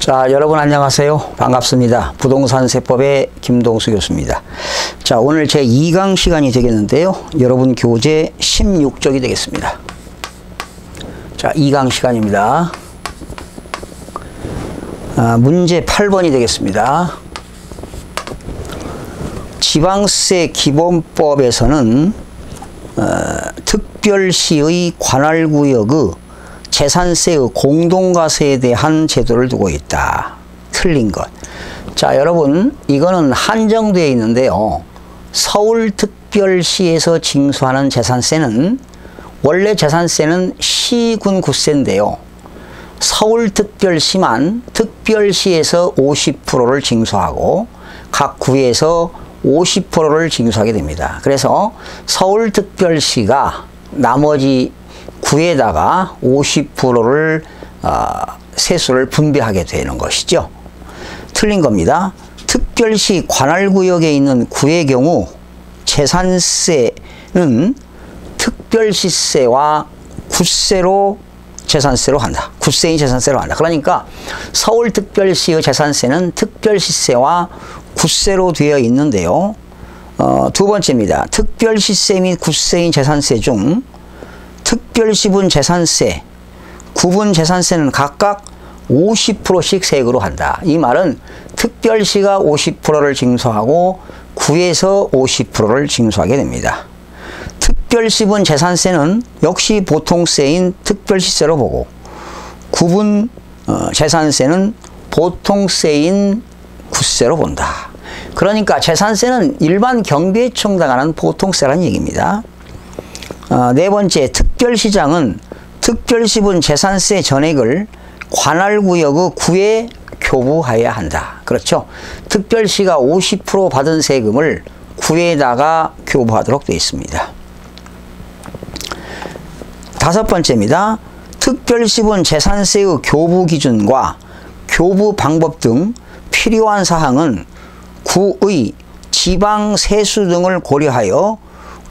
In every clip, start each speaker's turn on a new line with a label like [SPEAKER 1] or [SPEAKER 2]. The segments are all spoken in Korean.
[SPEAKER 1] 자, 여러분 안녕하세요. 반갑습니다. 부동산 세법의 김동수 교수입니다. 자, 오늘 제 2강 시간이 되겠는데요. 여러분 교재 16쪽이 되겠습니다. 자, 2강 시간입니다. 문제 8번이 되겠습니다. 지방세 기본법에서는 특별시의 관할구역의 재산세의 공동과세에 대한 제도를 두고 있다. 틀린 것. 자, 여러분 이거는 한정되어 있는데요. 서울특별시에서 징수하는 재산세는 원래 재산세는 시군 구세인데요. 서울특별시만 특별시에서 50%를 징수하고 각 구에서 50%를 징수하게 됩니다. 그래서 서울특별시가 나머지 구에다가 50%를 세수를 분배하게 되는 것이죠. 틀린 겁니다. 특별시 관할구역에 있는 구의 경우 재산세는 특별시세와 구세로 재산세로 한다. 구세인 재산세로 한다. 그러니까 서울특별시의 재산세는 특별시세와 구세로 되어 있는데요. 두 번째입니다. 특별시세 및 구세인 재산세 중 특별시분 재산세, 구분 재산세는 각각 50%씩 세액으로 한다. 이 말은 특별시가 50%를 징수하고 구에서 50%를 징수하게 됩니다. 특별시분 재산세는 역시 보통세인 특별시세로 보고 구분 재산세는 보통세인 구세로 본다. 그러니까 재산세는 일반 경비에 해당하는 보통세라는 얘기입니다. 네 번째, 특별시장은 특별시분 재산세 전액을 관할구역의 구에 교부하여야 한다. 그렇죠? 특별시가 50% 받은 세금을 구에다가 교부하도록 되어 있습니다. 다섯 번째입니다. 특별시분 재산세의 교부 기준과 교부 방법 등 필요한 사항은 구의 지방세수 등을 고려하여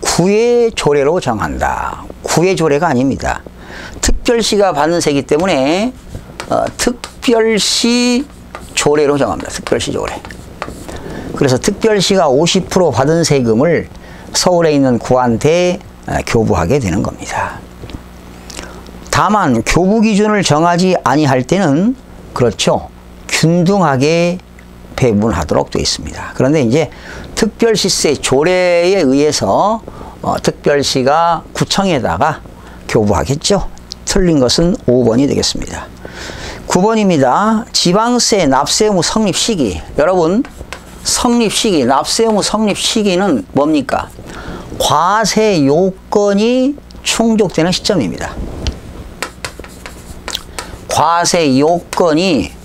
[SPEAKER 1] 구의 조례로 정한다. 구의 조례가 아닙니다. 특별시가 받는 세이기 때문에 특별시 조례로 정합니다. 특별시 조례. 그래서 특별시가 50% 받은 세금을 서울에 있는 구한테 교부하게 되는 겁니다. 다만 교부 기준을 정하지 아니할 때는 그렇죠. 균등하게 배분하도록 되어 있습니다. 그런데 이제 특별시세 조례에 의해서 특별시가 구청에다가 교부하겠죠. 틀린 것은 5번이 되겠습니다. 9번입니다. 지방세 납세 의무 성립 시기. 여러분 성립 시기, 납세 의무 성립 시기는 뭡니까? 과세 요건이 충족되는 시점입니다. 과세 요건이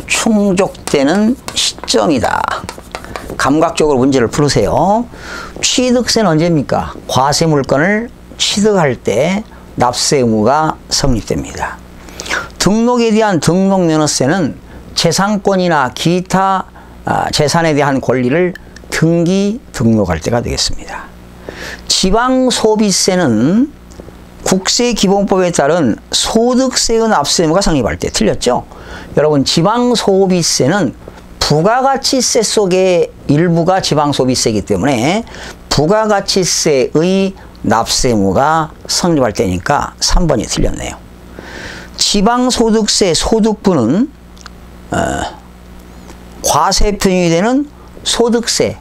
[SPEAKER 1] 충족되는 시점이다. 감각적으로 문제를 풀으세요. 취득세는 언제입니까? 과세 물건을 취득할 때 납세 의무가 성립됩니다. 등록에 대한 등록면허세는 재산권이나 기타 재산에 대한 권리를 등록할 때가 되겠습니다. 지방소비세는 국세기본법에 따른 소득세의 납세 의무가 성립할 때. 틀렸죠? 여러분 지방소비세는 부가가치세 속의 일부가 지방소비세이기 때문에 부가가치세의 납세 의무가 성립할 때니까 3번이 틀렸네요. 지방소득세 소득분은 과세 표준이 되는 소득세,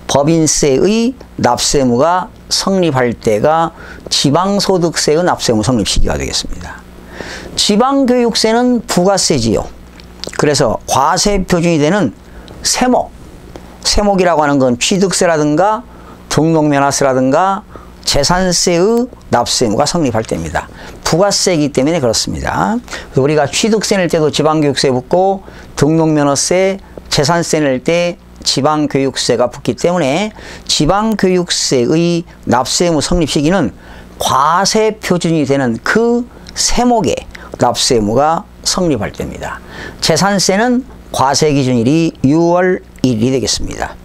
[SPEAKER 1] 법인세의 납세 의무가 성립할 때가 지방소득세의 납세 의무 성립 시기가 되겠습니다. 지방교육세는 부가세지요. 그래서 과세 표준이 되는 세목이라고 하는 건 취득세라든가 등록면허세라든가 재산세의 납세 의무가 성립할 때입니다. 부가세이기 때문에 그렇습니다. 그래서 우리가 취득세 낼 때도 지방교육세 붙고 등록면허세, 재산세 낼 때 지방교육세가 붙기 때문에 지방교육세의 납세 의무 성립 시기는 과세 표준이 되는 그 세목의 납세 의무가 성립할 때입니다. 재산세는 과세 기준일이 6월 1일이 되겠습니다.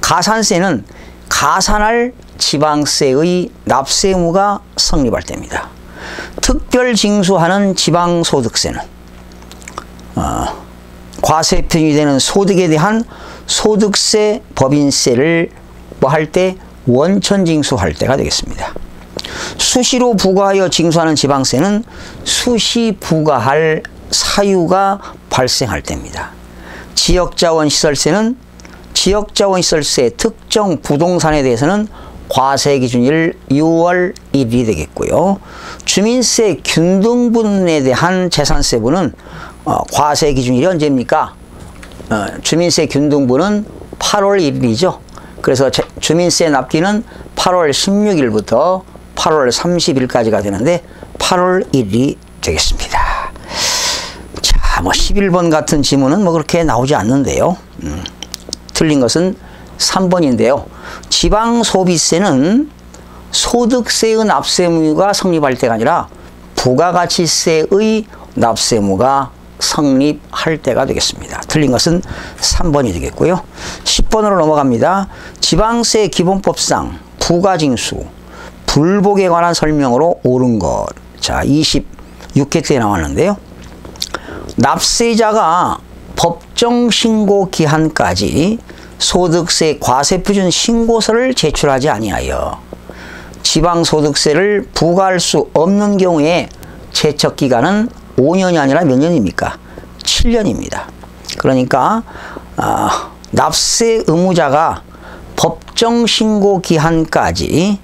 [SPEAKER 1] 가산세는 가산할 지방세의 납세 의무가 성립할 때입니다. 특별 징수하는 지방소득세는 과세 표준이 되는 소득에 대한 소득세, 법인세를 뭐 할 때 원천 징수할 때가 되겠습니다. 수시로 부과하여 징수하는 지방세는 수시 부과할 사유가 발생할 때입니다. 지역자원시설세는 지역자원시설세 특정 부동산에 대해서는 과세 기준일 6월 1일이 되겠고요. 주민세 균등분에 대한 재산세분은 과세 기준일이 언제입니까? 주민세 균등분은 8월 1일이죠. 그래서 주민세 납기는 8월 16일부터 8월 30일까지가 되는데 8월 1일이 되겠습니다. 자, 뭐 11번 같은 지문은 뭐 그렇게 나오지 않는데요. 틀린 것은 3번인데요. 지방소비세는 소득세의 납세의무가 성립할 때가 아니라 부가가치세의 납세의무가 성립할 때가 되겠습니다. 틀린 것은 3번이 되겠고요. 10번으로 넘어갑니다. 지방세 기본법상 부가징수, 불복에 관한 설명으로 옳은 것. 자, 26회 때 나왔는데요. 납세자가 법정 신고 기한까지 소득세 과세표준 신고서를 제출하지 아니하여 지방소득세를 부과할 수 없는 경우에 제척기간은 5년이 아니라 몇 년입니까? 7년입니다. 그러니까 납세 의무자가 법정 신고 기한까지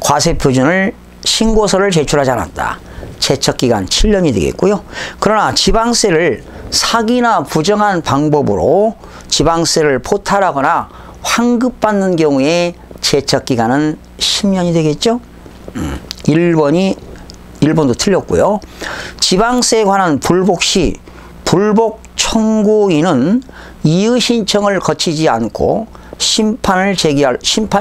[SPEAKER 1] 과세표준을 신고서를 제출하지 않았다. 제척기간 7년이 되겠고요. 그러나 지방세를 사기나 부정한 방법으로 지방세를 포탈하거나 환급받는 경우에 제척기간은 10년이 되겠죠. 1번도 틀렸고요. 지방세에 관한 불복 시 불복 청구인은 이의 신청을 거치지 않고 심판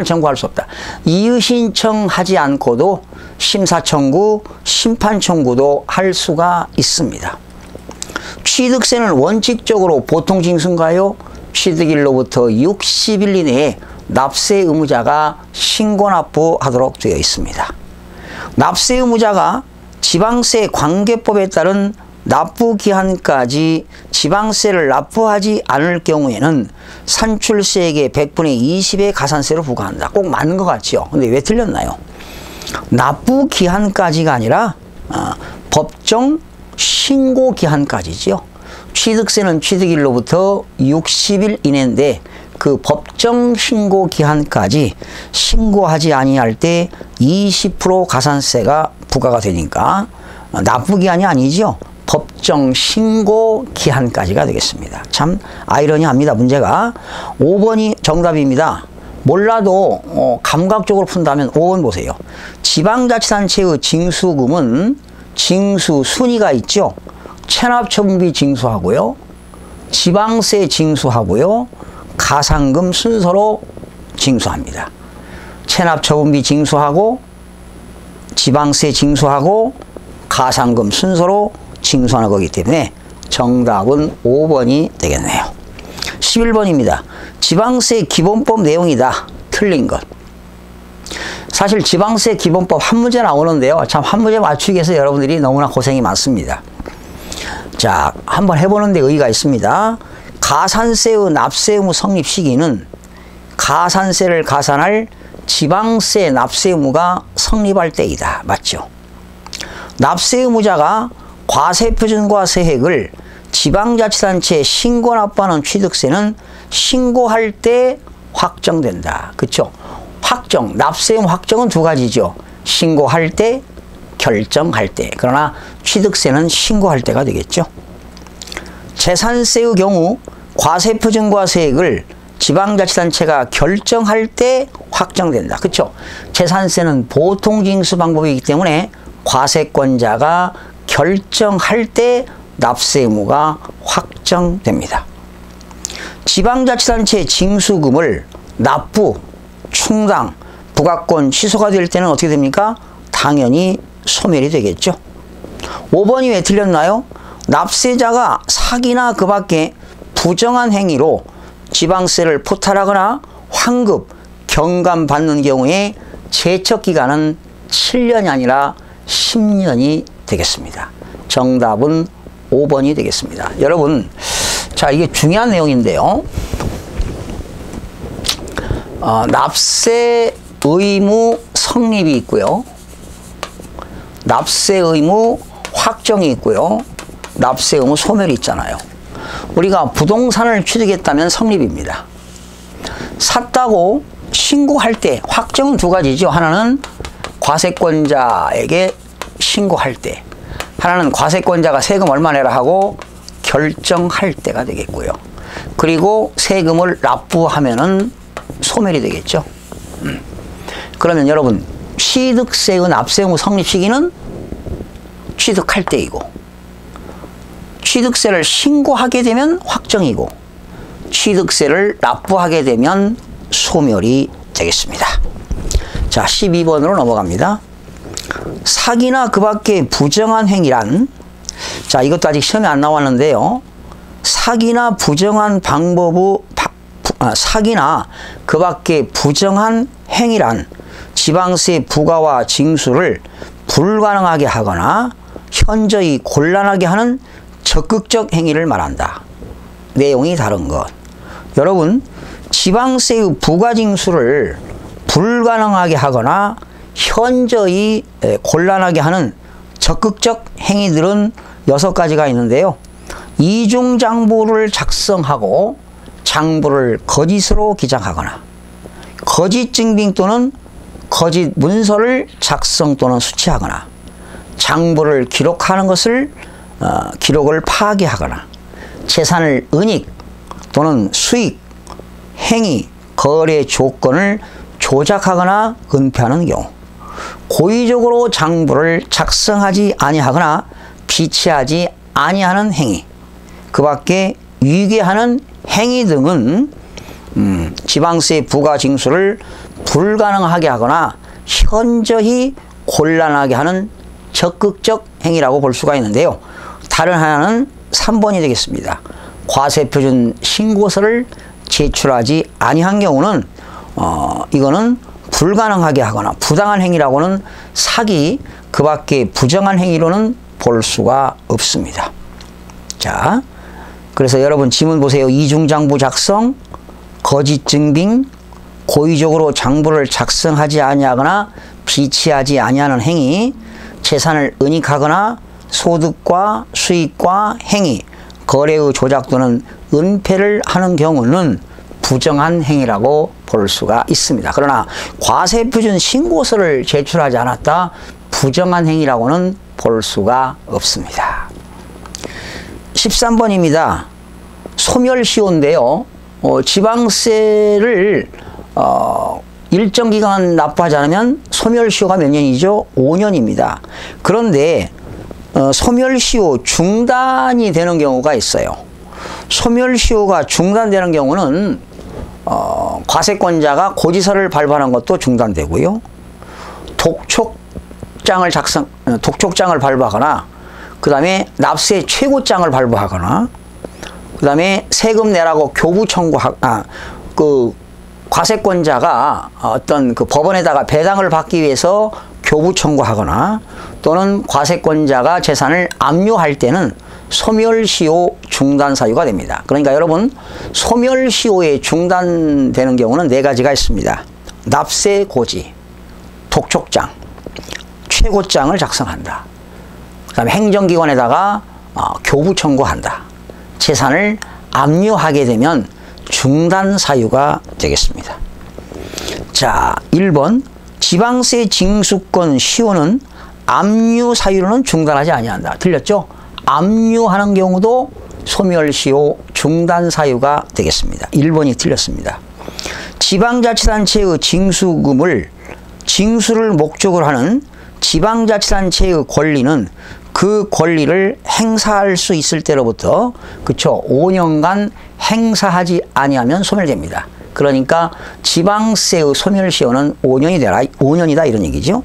[SPEAKER 1] 청구할 수 없다. 이의 신청하지 않고도 심사 청구, 심판 청구도 할 수가 있습니다. 취득세는 원칙적으로 보통 징수인가요? 취득일로부터 60일 이내에 납세 의무자가 신고 납부하도록 되어 있습니다. 납세 의무자가 지방세 관계법에 따른 납부 기한까지 지방세를 납부하지 않을 경우에는 산출세액의 100분의 20의 가산세로 부과한다. 꼭 맞는 것 같죠? 근데 왜 틀렸나요? 납부 기한까지가 아니라 법정 신고 기한까지죠. 취득세는 취득일로부터 60일 이내인데 그 법정 신고 기한까지 신고하지 아니할 때 20% 가산세가 부과가 되니까 납부 기한이 아니죠. 법정 신고 기한까지가 되겠습니다. 참 아이러니합니다. 문제가 5번이 정답입니다. 몰라도 감각적으로 푼다면 5번 보세요. 지방자치단체의 징수금은 징수 순위가 있죠. 체납처분비 징수하고요. 지방세 징수하고요. 가산금 순서로 징수합니다. 체납처분비 징수하고 지방세 징수하고 가산금 순서로 징수하는 거기 때문에 정답은 5번이 되겠네요. 11번입니다. 지방세 기본법 내용이다. 틀린 것. 사실 지방세 기본법 한 문제 나오는데요. 참 한 문제 맞추기 위해서 여러분들이 너무나 고생이 많습니다. 자, 한번 해보는 데 의의가 있습니다. 가산세의 납세 의무 성립 시기는 가산세를 가산할 지방세 납세 의무가 성립할 때이다. 맞죠? 납세 의무자가 과세표준과 세액을 지방자치단체에 신고 납부하는 취득세는 신고할 때 확정된다. 그렇죠? 확정, 납세 의무 확정은 두 가지죠. 신고할 때, 결정할 때. 그러나 취득세는 신고할 때가 되겠죠. 재산세의 경우 과세표준과 세액을 지방자치단체가 결정할 때 확정된다. 그렇죠? 재산세는 보통징수 방법이기 때문에 과세권자가 결정할 때 납세 의무가 확정됩니다. 지방자치단체 징수금을 납부, 충당, 부과권 취소가 될 때는 어떻게 됩니까? 당연히 소멸이 되겠죠. 5번이 왜 틀렸나요? 납세자가 사기나 그 밖에 부정한 행위로 지방세를 포탈하거나 환급, 경감받는 경우에 제척기간은 7년이 아니라 10년이 되겠습니다. 정답은 5번이 되겠습니다. 여러분, 자, 이게 중요한 내용인데요. 납세 의무 성립이 있고요. 납세 의무 확정이 있고요. 납세 의무 소멸이 있잖아요. 우리가 부동산을 취득했다면 성립입니다. 샀다고 신고할 때 확정은 두 가지죠. 하나는 과세권자에게 신고할 때, 하나는 과세권자가 세금 얼마 내라 하고 결정할 때가 되겠고요. 그리고 세금을 납부하면은 소멸이 되겠죠. 그러면 여러분, 취득세의 납세 의무 성립 시기는 취득할 때이고, 취득세를 신고하게 되면 확정이고, 취득세를 납부하게 되면 소멸이 되겠습니다. 자, 12번으로 넘어갑니다. 사기나 그 밖의 부정한 행위란, 자, 이것도 아직 시험에 안 나왔는데요. 사기나 부정한 사기나 그 밖의 부정한 행위란 지방세 부과와 징수를 불가능하게 하거나 현저히 곤란하게 하는 적극적 행위를 말한다. 내용이 다른 것. 여러분, 지방세의 부과징수를 불가능하게 하거나 현저히 곤란하게 하는 적극적 행위들은 6가지가 있는데요. 이중장부를 작성하고 장부를 거짓으로 기장하거나, 거짓 증빙 또는 거짓 문서를 작성 또는 수취하거나, 장부를 기록하는 것을 기록을 파기하거나, 재산을 은닉 또는 수익, 행위, 거래 조건을 조작하거나 은폐하는 경우, 고의적으로 장부를 작성하지 아니하거나 비치하지 아니하는 행위, 그 밖에 위계하는 행위 등은 지방세 부과 징수를 불가능하게 하거나 현저히 곤란하게 하는 적극적 행위라고 볼 수가 있는데요. 다른 하나는 3번이 되겠습니다. 과세표준 신고서를 제출하지 아니한 경우는 이거는 불가능하게 하거나 부당한 행위라고는 사기, 그 밖에 부정한 행위로는 볼 수가 없습니다. 자, 그래서 여러분 지문 보세요. 이중장부 작성, 거짓 증빙, 고의적으로 장부를 작성하지 아니하거나 비치하지 아니하는 행위, 재산을 은닉하거나 소득과 수익과 행위, 거래의 조작 또는 은폐를 하는 경우는 부정한 행위라고 볼 수가 있습니다. 그러나 과세표준 신고서를 제출하지 않았다, 부정한 행위라고는 볼 수가 없습니다. 13번입니다. 소멸시효인데요. 지방세를 일정 기간 납부하지 않으면 소멸시효가 몇 년이죠? 5년입니다. 그런데 소멸시효 중단이 되는 경우가 있어요. 소멸시효가 중단되는 경우는 과세권자가 고지서를 발부하는 것도 중단되고요. 독촉장을 발부하거나, 그 다음에 납세 최고장을 발부하거나, 그 다음에 세금 내라고 교부 과세권자가 어떤 그 법원에다가 배당을 받기 위해서 교부 청구하거나, 또는 과세권자가 재산을 압류할 때는 소멸시효 중단 사유가 됩니다. 그러니까 여러분, 소멸시효에 중단되는 경우는 4가지가 있습니다. 납세 고지, 독촉장, 최고장을 작성한다. 그 다음에 행정기관에다가 교부 청구한다. 재산을 압류하게 되면 중단 사유가 되겠습니다. 자, 1번 지방세 징수권 시효는 압류 사유로는 중단하지 아니한다. 틀렸죠? 압류하는 경우도 소멸시효 중단 사유가 되겠습니다. 1번이 틀렸습니다. 지방자치단체의 징수를 목적으로 하는 지방자치단체의 권리는 그 권리를 행사할 수 있을 때로부터, 그쵸, 5년간 행사하지 아니하면 소멸됩니다. 그러니까 지방세의 소멸시효는 5년이다 이런 얘기죠.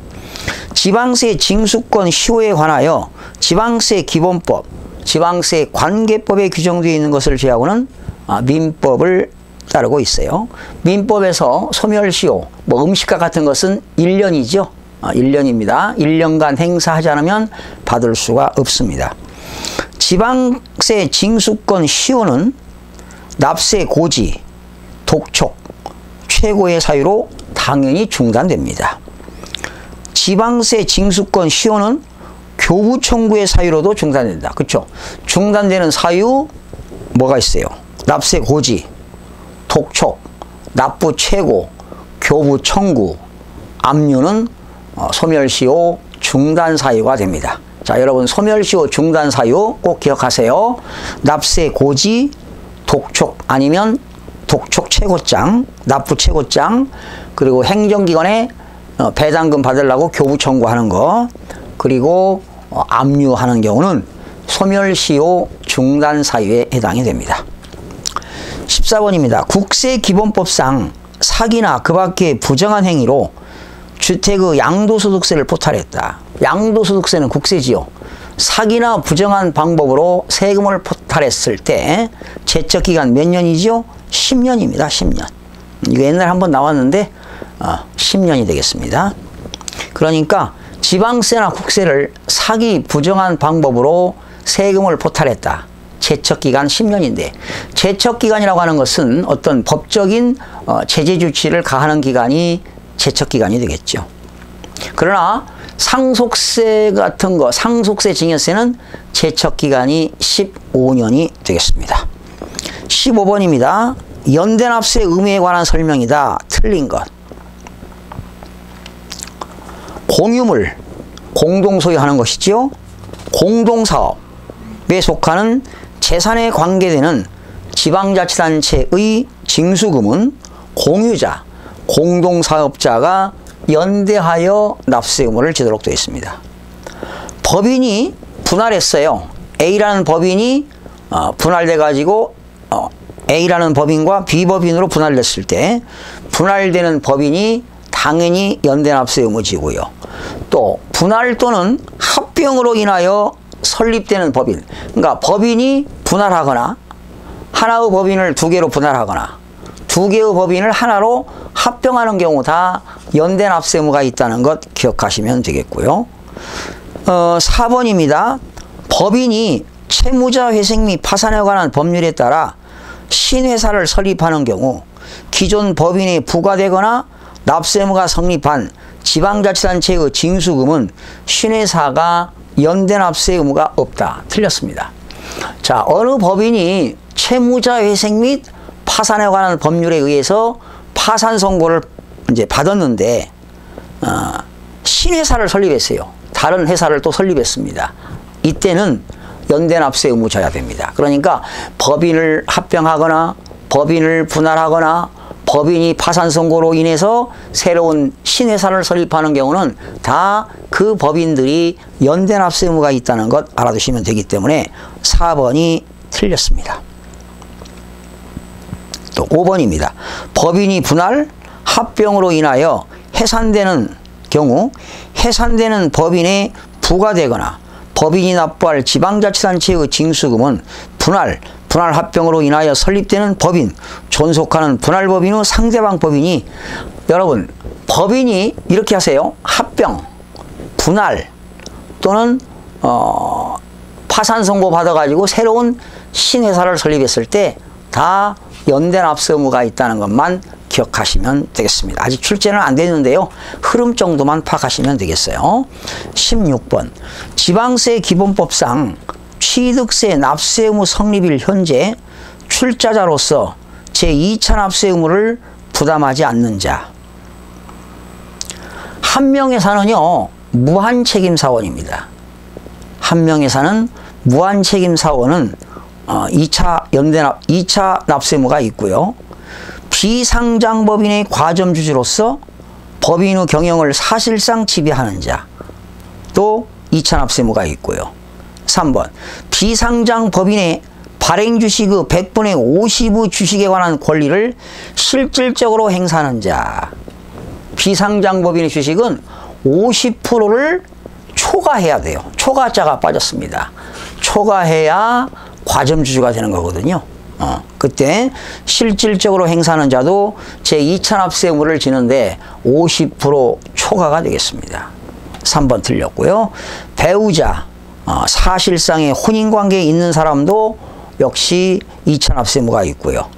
[SPEAKER 1] 지방세 징수권 시효에 관하여 지방세 기본법, 지방세 관계법에 규정되어 있는 것을 제하고는 민법을 따르고 있어요. 민법에서 소멸시효, 음식과 같은 것은 1년이죠. 1년입니다. 1년간 행사하지 않으면 받을 수가 없습니다. 지방세 징수권 시효는 납세 고지, 독촉, 최고의 사유로 당연히 중단됩니다. 지방세 징수권 시효는 교부 청구의 사유로도 중단된다. 그렇죠? 중단되는 사유 뭐가 있어요? 납세 고지, 독촉, 납부 최고, 교부 청구, 압류는 소멸시효 중단 사유가 됩니다. 자, 여러분 소멸시효 중단 사유 꼭 기억하세요. 납세 고지, 독촉 아니면 독촉 최고장, 납부 최고장, 그리고 행정기관에 배당금 받으려고 교부 청구하는 거, 그리고 압류하는 경우는 소멸시효 중단 사유에 해당이 됩니다. 14번입니다. 국세기본법상 사기나 그 밖의 부정한 행위로 주택의 양도소득세를 포탈했다. 양도소득세는 국세지요. 사기나 부정한 방법으로 세금을 포탈했을 때 제척기간 몇 년이죠? 10년입니다. 10년. 이거 옛날에 한번 나왔는데 10년이 되겠습니다. 그러니까 지방세나 국세를 사기 부정한 방법으로 세금을 포탈했다. 제척기간 10년인데 제척기간이라고 하는 것은 어떤 법적인 제재 조치를 가하는 기간이 제척기간이 되겠죠. 그러나 상속세 같은 거, 상속세 증여세는 제척기간이 15년이 되겠습니다. 15번입니다. 연대납세 의무에 관한 설명이다. 틀린 것. 공유물, 공동소유하는 것이지요. 공동사업에 속하는 재산에 관계되는 지방자치단체의 징수금은 공유자, 공동사업자가 연대하여 납세 의무를 지도록 되어 있습니다. 법인이 분할했어요. A라는 법인이 분할돼 가지고 A라는 법인과 B법인으로 분할됐을 때 분할되는 법인이 당연히 연대납세 의무 지고요. 또 분할 또는 합병으로 인하여 설립되는 법인, 그러니까 법인이 분할하거나 하나의 법인을 두 개로 분할하거나 두 개의 법인을 하나로 합병하는 경우 다 연대납세 의무가 있다는 것 기억하시면 되겠고요. 4번입니다. 법인이 채무자 회생 및 파산에 관한 법률에 따라 신회사를 설립하는 경우 기존 법인에 부과되거나 납세 의무가 성립한 지방자치단체의 징수금은 신회사가 연대납세 의무가 없다. 틀렸습니다. 자, 어느 법인이 채무자 회생 및 파산에 관한 법률에 의해서 파산 선고를 이제 받았는데 신회사를 설립했어요. 다른 회사를 또 설립했습니다. 이때는 연대납세 의무져야 됩니다. 그러니까 법인을 합병하거나 법인을 분할하거나 법인이 파산 선고로 인해서 새로운 신회사를 설립하는 경우는 다 그 법인들이 연대납세 의무가 있다는 것 알아두시면 되기 때문에 4번이 틀렸습니다. 또 5번입니다. 법인이 분할, 합병으로 인하여 해산되는 경우 해산되는 법인에 부과되거나 법인이 납부할 지방자치단체의 징수금은 분할 합병으로 인하여 설립되는 법인, 존속하는 분할법인의 상대방 법인이, 여러분 법인이 이렇게 하세요. 합병, 분할 또는 파산 선고 받아가지고 새로운 신회사를 설립했을 때 다 연대납세 의무가 있다는 것만 기억하시면 되겠습니다. 아직 출제는 안 되는데요. 흐름 정도만 파악하시면 되겠어요. 16번. 지방세 기본법상 취득세 납세 의무 성립일 현재 출자자로서 제2차 납세 의무를 부담하지 않는 자. 한명회사는요, 무한책임사원입니다. 한명회사는 무한책임사원은 2차 납세 의무가 있고요. 비상장법인의 과점주주로서 법인의 경영을 사실상 지배하는 자, 또 2차 납세 의무가 있고요. 3번. 비상장 법인의 발행주식의 100분의 50의 주식에 관한 권리를 실질적으로 행사하는 자. 비상장 법인의 주식은 50%를 초과해야 돼요. 초과자가 빠졌습니다. 초과해야 과점주주가 되는 거거든요. 그때 실질적으로 행사하는 자도 제2차 납세 의무를 지는데 50% 초과가 되겠습니다. 3번 틀렸고요. 배우자, 사실상의 혼인관계에 있는 사람도 역시 2차 납세 의무가 있고요.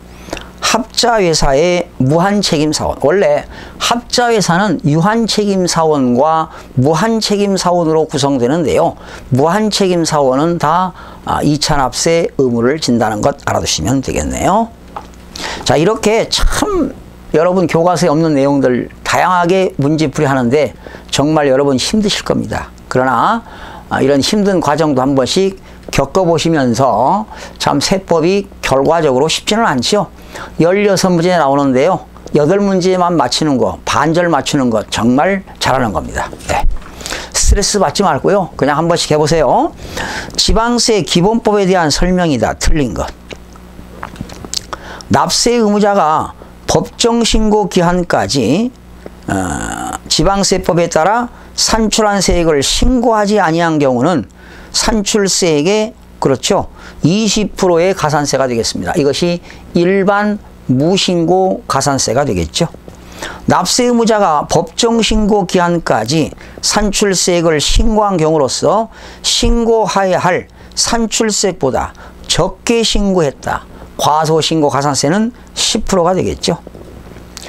[SPEAKER 1] 합자회사의 무한책임사원. 원래 합자회사는 유한책임사원과 무한책임사원으로 구성되는데요. 무한책임사원은 다 이차납세 의무를 진다는 것 알아두시면 되겠네요. 자, 이렇게 참 여러분 교과서에 없는 내용들 다양하게 문제풀이 하는데 정말 여러분 힘드실 겁니다. 그러나 이런 힘든 과정도 한 번씩 겪어보시면서 참 세법이 결과적으로 쉽지는 않죠. 16문제 나오는데요. 8문제만 맞히는 거, 반절 맞추는 거 정말 잘하는 겁니다. 네. 스트레스 받지 말고요. 그냥 한 번씩 해보세요. 지방세 기본법에 대한 설명이다. 틀린 것. 납세 의무자가 법정신고 기한까지 지방세법에 따라 산출한 세액을 신고하지 아니한 경우는 산출세액의 그렇죠 20%의 가산세가 되겠습니다. 이것이 일반 무신고 가산세가 되겠죠. 납세 의무자가 법정신고 기한까지 산출세액을 신고한 경우로서 신고해야 할 산출세액보다 적게 신고했다. 과소신고 가산세는 10%가 되겠죠.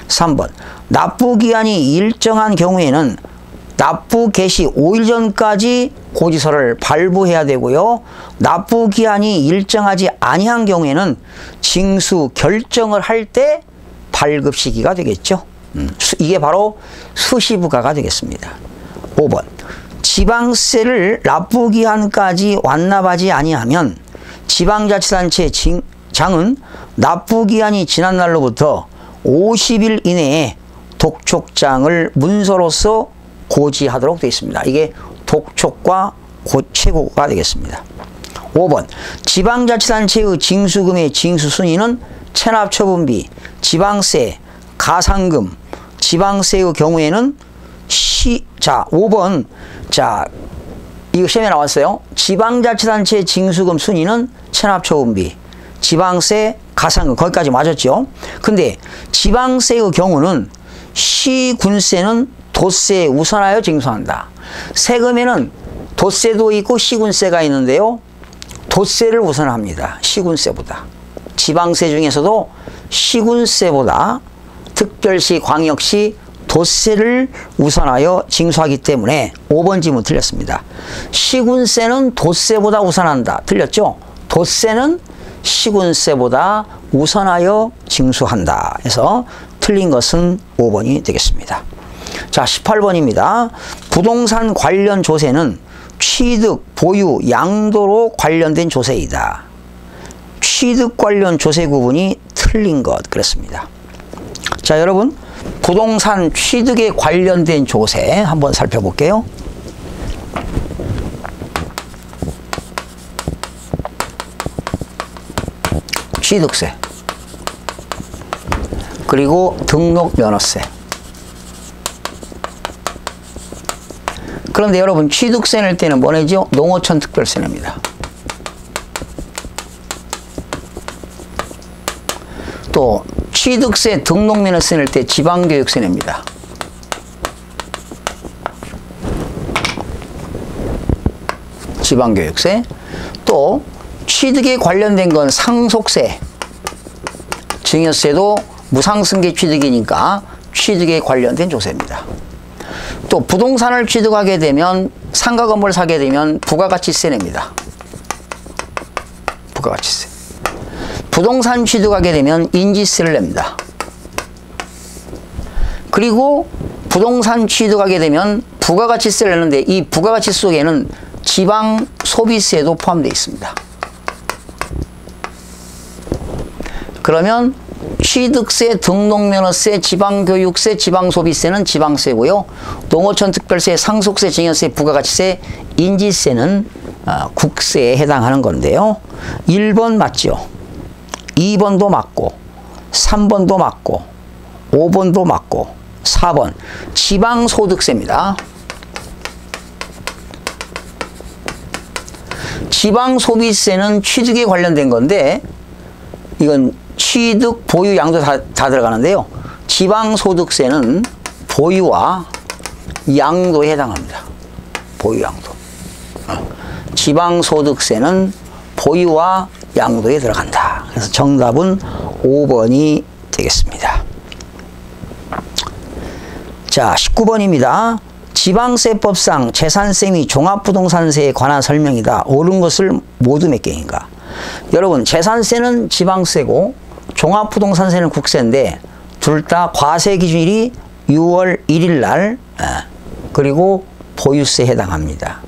[SPEAKER 1] 3번 납부기한이 일정한 경우에는 납부 개시 5일 전까지 고지서를 발부해야 되고요. 납부기한이 일정하지 아니한 경우에는 징수 결정을 할 때 발급 시기가 되겠죠. 이게 바로 수시부가가 되겠습니다. 5번 지방세를 납부기한까지 완납하지 아니하면 지방자치단체 장은 납부기한이 지난 날로부터 50일 이내에 독촉장을 문서로서 고지하도록 되어 있습니다. 이게 독촉과 최고가 되겠습니다. 5번 지방자치단체의 징수금의 징수순위는 체납처분비, 지방세, 가상금, 지방세의 경우에는 자 5번 자 이거 시험에 나왔어요. 지방자치단체 징수금 순위는 체납처분비, 지방세, 가상금 거기까지 맞았죠. 근데 지방세의 경우는 시군세는 도세에 우선하여 징수한다. 세금에는 도세도 있고 시군세가 있는데요. 도세를 우선합니다. 시군세보다. 지방세 중에서도 시군세보다 특별시, 광역시 도세를 우선하여 징수하기 때문에 5번 질문 틀렸습니다. 시군세는 도세보다 우선한다. 틀렸죠? 도세는 시군세보다 우선하여 징수한다. 해서 틀린 것은 5번이 되겠습니다. 자, 18번입니다. 부동산 관련 조세는 취득, 보유, 양도로 관련된 조세이다. 취득 관련 조세 구분이 틀린 것 그렇습니다. 자, 여러분 부동산 취득에 관련된 조세 한번 살펴볼게요. 취득세 그리고 등록면허세. 그런데 여러분 취득세 낼 때는 뭐 내죠? 농어촌 특별세 냅니다. 또 취득세 등록면허세 낼 때 지방교육세 냅니다. 지방교육세. 또 취득에 관련된 건 상속세, 증여세도 무상승계 취득이니까 취득에 관련된 조세입니다. 또 부동산을 취득하게 되면 상가 건물을 사게 되면 부가가치세 냅니다. 부가가치세. 부동산 취득하게 되면 인지세를 냅니다. 그리고 부동산 취득하게 되면 부가가치세를 내는데 이 부가가치 속에는 지방 소비세도 포함되어 있습니다. 그러면 취득세, 등록면허세, 지방교육세, 지방소비세는 지방세고요. 농어촌 특별세, 상속세, 증여세, 부가가치세, 인지세는 국세에 해당하는 건데요. 1번 맞죠? 2번도 맞고 3번도 맞고 5번도 맞고 4번 지방소득세입니다. 지방소비세는 취득에 관련된 건데 이건 취득, 보유, 양도 다 들어가는데요. 지방소득세는 보유와 양도에 해당합니다. 보유, 양도. 지방소득세는 보유와 양도에 들어간다. 그래서 정답은 5번이 되겠습니다. 자, 19번입니다. 지방세법상 재산세 및 종합부동산세에 관한 설명이다. 옳은 것을 모두 몇 개인가? 여러분, 재산세는 지방세고 종합부동산세는 국세인데 둘 다 과세 기준일이 6월 1일 날 그리고 보유세에 해당합니다.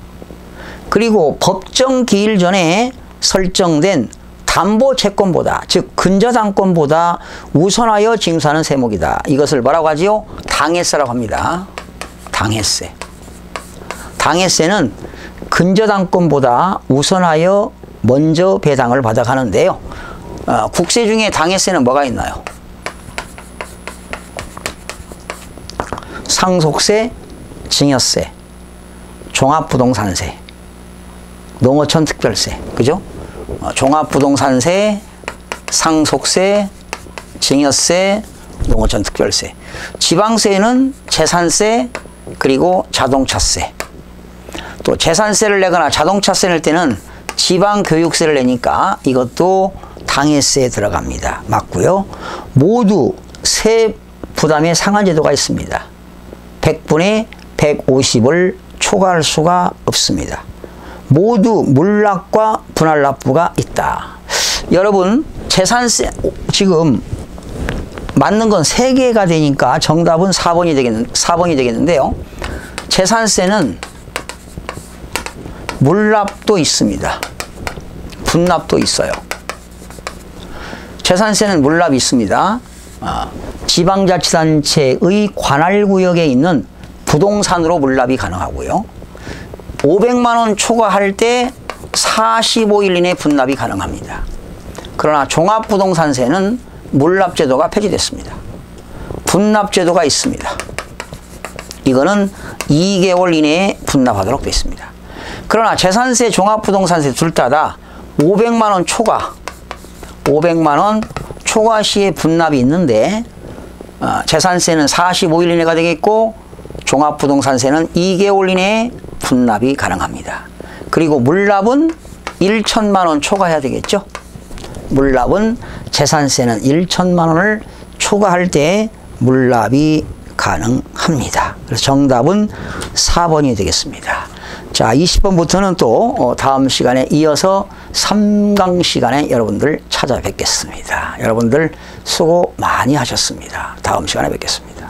[SPEAKER 1] 그리고 법정 기일 전에 설정된 담보채권보다, 즉 근저당권보다 우선하여 징수하는 세목이다. 이것을 뭐라고 하지요? 당해세라고 합니다. 당해세. 당해세는 근저당권보다 우선하여 먼저 배당을 받아가는데요. 국세 중에 당해세는 뭐가 있나요? 상속세, 증여세, 종합부동산세, 농어촌 특별세, 그죠? 종합부동산세, 상속세, 증여세, 농어촌 특별세. 지방세는 재산세 그리고 자동차세. 또 재산세를 내거나 자동차세를 낼 때는 지방교육세를 내니까 이것도 당해세에 들어갑니다. 맞고요. 모두 세 부담의 상한제도가 있습니다. 100분의 150을 초과할 수가 없습니다. 모두 물납과 분할납부가 있다. 여러분, 재산세 지금 맞는 건 3개가 되니까 정답은 4번이 되겠는데요. 재산세는 물납도 있습니다. 분납도 있어요. 재산세는 물납이 있습니다. 지방자치단체의 관할구역에 있는 부동산으로 물납이 가능하고요. 500만 원 초과할 때 45일 이내 분납이 가능합니다. 그러나 종합부동산세는 물납제도가 폐지됐습니다. 분납제도가 있습니다. 이거는 2개월 이내에 분납하도록 되어 있습니다. 그러나 재산세, 종합부동산세 둘 다 500만 원 초과, 500만 원 초과 시에 분납이 있는데 재산세는 45일 이내가 되겠고 종합부동산세는 2개월 이내에 분납이 가능합니다. 그리고 물납은 1천만 원 초과해야 되겠죠. 물납은 재산세는 1천만 원을 초과할 때 물납이 가능합니다. 그래서 정답은 4번이 되겠습니다. 자, 20번부터는 또 다음 시간에 이어서 3강 시간에 여러분들 찾아뵙겠습니다. 여러분들 수고 많이 하셨습니다. 다음 시간에 뵙겠습니다.